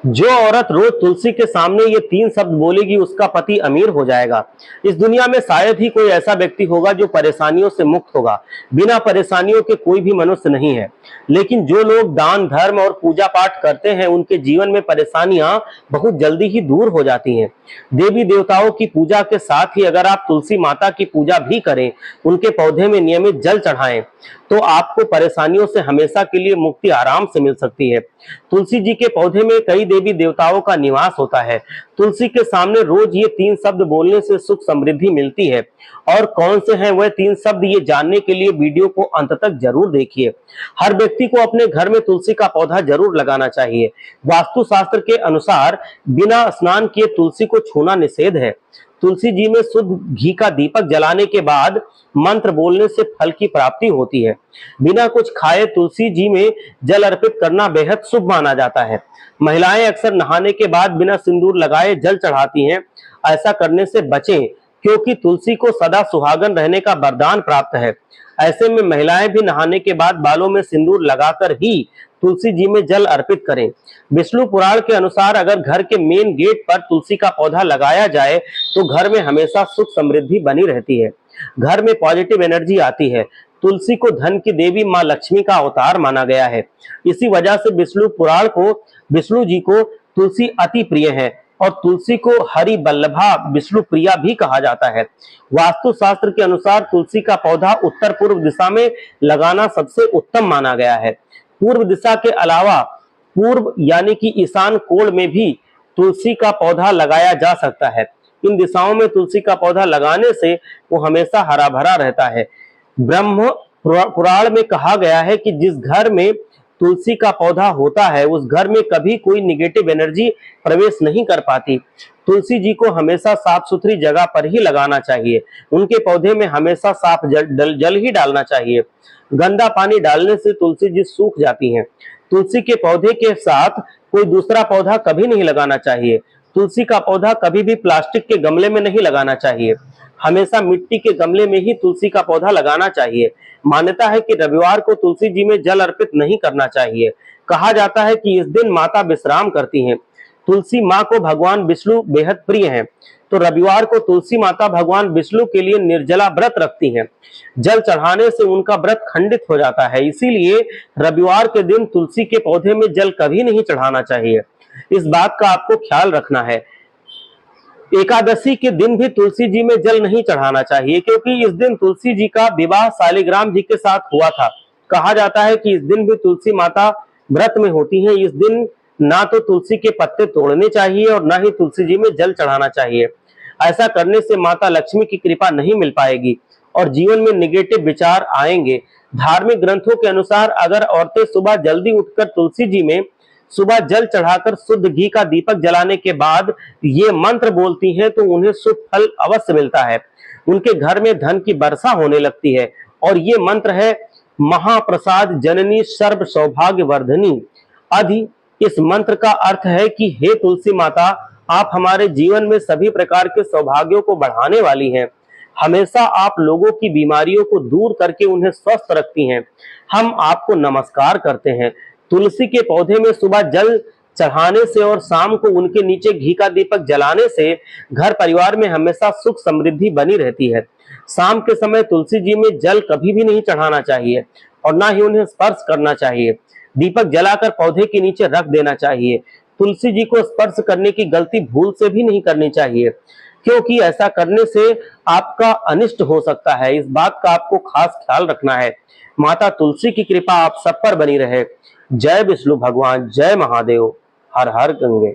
जो औरत रोज तुलसी के सामने ये 3 शब्द बोलेगी उसका पति अमीर हो जाएगा। इस दुनिया में शायद ही कोई ऐसा व्यक्ति होगा जो परेशानियों से मुक्त होगा। बिना परेशानियों के कोई भी मनुष्य नहीं है। लेकिन जो लोग दान धर्म और पूजा पाठ करते हैं उनके जीवन में परेशानियां बहुत जल्दी ही दूर हो जाती हैं। देवी देवताओं की पूजा के साथ ही अगर आप तुलसी माता की पूजा भी करें, उनके पौधे में नियमित जल चढ़ाएं, तो आपको परेशानियों से हमेशा के लिए मुक्ति आराम से मिल सकती है। तुलसी जी के पौधे में कई देवी देवताओं का निवास होता है। तुलसी के सामने रोज ये 3 शब्द बोलने से सुख समृद्धि मिलती है। और कौन से हैं वह 3 शब्द, ये जानने के लिए वीडियो को अंत तक जरूर देखिए। हर व्यक्ति को अपने घर में तुलसी का पौधा जरूर लगाना चाहिए। वास्तु शास्त्र के अनुसार बिना स्नान किए तुलसी को छूना निषेध है। तुलसी जी में शुद्ध घी का दीपक जलाने के बाद मंत्र बोलने से फल की प्राप्ति होती है। बिना कुछ खाए तुलसी जी में जल अर्पित करना बेहद शुभ माना जाता है। महिलाएं अक्सर नहाने के बाद बिना सिंदूर लगाए जल चढ़ाती हैं। ऐसा करने से बचें, क्योंकि तुलसी को सदा सुहागन रहने का वरदान प्राप्त है। ऐसे में महिलाएं भी नहाने के बाद बालों में सिंदूर लगाकर ही तुलसी जी में जल अर्पित करें। विष्णु पुराण के अनुसार अगर घर के मेन गेट पर तुलसी का पौधा लगाया जाए तो घर में हमेशा सुख समृद्धि बनी रहती है। घर में पॉजिटिव एनर्जी आती है। तुलसी को धन की देवी माँ लक्ष्मी का अवतार माना गया है। इसी वजह से विष्णु जी को तुलसी अति प्रिय है और तुलसी को हरि बल्लभा विष्णु प्रिया भी कहा जाता है। वास्तु शास्त्र के अनुसार तुलसी का पौधा उत्तर पूर्व दिशा में लगाना सबसे उत्तम माना गया है। पूर्व दिशा के अलावा पूर्व यानी कि ईशान कोण में भी तुलसी का पौधा लगाया जा सकता है। इन दिशाओं में तुलसी का पौधा लगाने से वो हमेशा हरा भरा रहता है। ब्रह्म पुराण में कहा गया है कि जिस घर में तुलसी का पौधा होता है उस घर में कभी कोई निगेटिव एनर्जी प्रवेश नहीं कर पाती। तुलसी जी को हमेशा साफ सुथरी जगह पर ही लगाना चाहिए। उनके पौधे में हमेशा साफ जल ही डालना चाहिए। गंदा पानी डालने से तुलसी जी सूख जाती हैं। तुलसी के पौधे के साथ कोई दूसरा पौधा कभी नहीं लगाना चाहिए। तुलसी का पौधा कभी भी प्लास्टिक के गमले में नहीं लगाना चाहिए। हमेशा मिट्टी के गमले में ही तुलसी का पौधा लगाना चाहिए। मान्यता है कि रविवार को तुलसी जी में जल अर्पित नहीं करना चाहिए। कहा जाता है कि इस दिन माता विश्राम करती हैं। तुलसी माँ को भगवान विष्णु बेहद प्रिय हैं, तो रविवार को तुलसी माता भगवान विष्णु के लिए निर्जला व्रत रखती हैं। जल चढ़ाने से उनका व्रत खंडित हो जाता है, इसीलिए रविवार के दिन तुलसी के पौधे में जल कभी नहीं चढ़ाना चाहिए। इस बात का आपको ख्याल रखना है। एकादशी के दिन भी तुलसी जी में जल नहीं चढ़ाना चाहिए, क्योंकि इस दिन तुलसी जी का विवाह शालिग्राम जी के साथ हुआ था। कहा जाता है कि इस दिन भी तुलसी माता व्रत में होती हैं। इस दिन ना तो तुलसी के पत्ते तोड़ने चाहिए और ना ही तुलसी जी में जल चढ़ाना चाहिए। ऐसा करने से माता लक्ष्मी की कृपा नहीं मिल पाएगी और जीवन में निगेटिव विचार आएंगे। धार्मिक ग्रंथों के अनुसार अगर औरतें सुबह जल्दी उठकर तुलसी जी में सुबह जल चढ़ाकर शुद्ध घी का दीपक जलाने के बाद ये मंत्र बोलती हैं तो उन्हें शुभ फल अवश्य मिलता है। उनके घर में धन की वर्षा होने लगती है। और ये मंत्र है महाप्रसाद जननी सर्व सौभाग्य वर्धनी अधि। इस मंत्र का अर्थ है कि हे तुलसी माता, आप हमारे जीवन में सभी प्रकार के सौभाग्यों को बढ़ाने वाली हैं। हमेशा आप लोगों की बीमारियों को दूर करके उन्हें स्वस्थ रखती हैं। हम आपको नमस्कार करते हैं। तुलसी के पौधे में सुबह जल चढ़ाने से और शाम को उनके नीचे घी का दीपक जलाने से घर परिवार में हमेशा सुख समृद्धि बनी रहती है। शाम के समय तुलसी जी में जल कभी भी नहीं चढ़ाना चाहिए और ना ही उन्हें स्पर्श करना चाहिए। दीपक जलाकर पौधे के नीचे रख देना चाहिए। तुलसी जी को स्पर्श करने की गलती भूल से भी नहीं करनी चाहिए, क्योंकि ऐसा करने से आपका अनिष्ट हो सकता है। इस बात का आपको खास ख्याल रखना है। माता तुलसी की कृपा आप सब पर बनी रहे। जय विष्णु भगवान, जय महादेव, हर हर गंगे।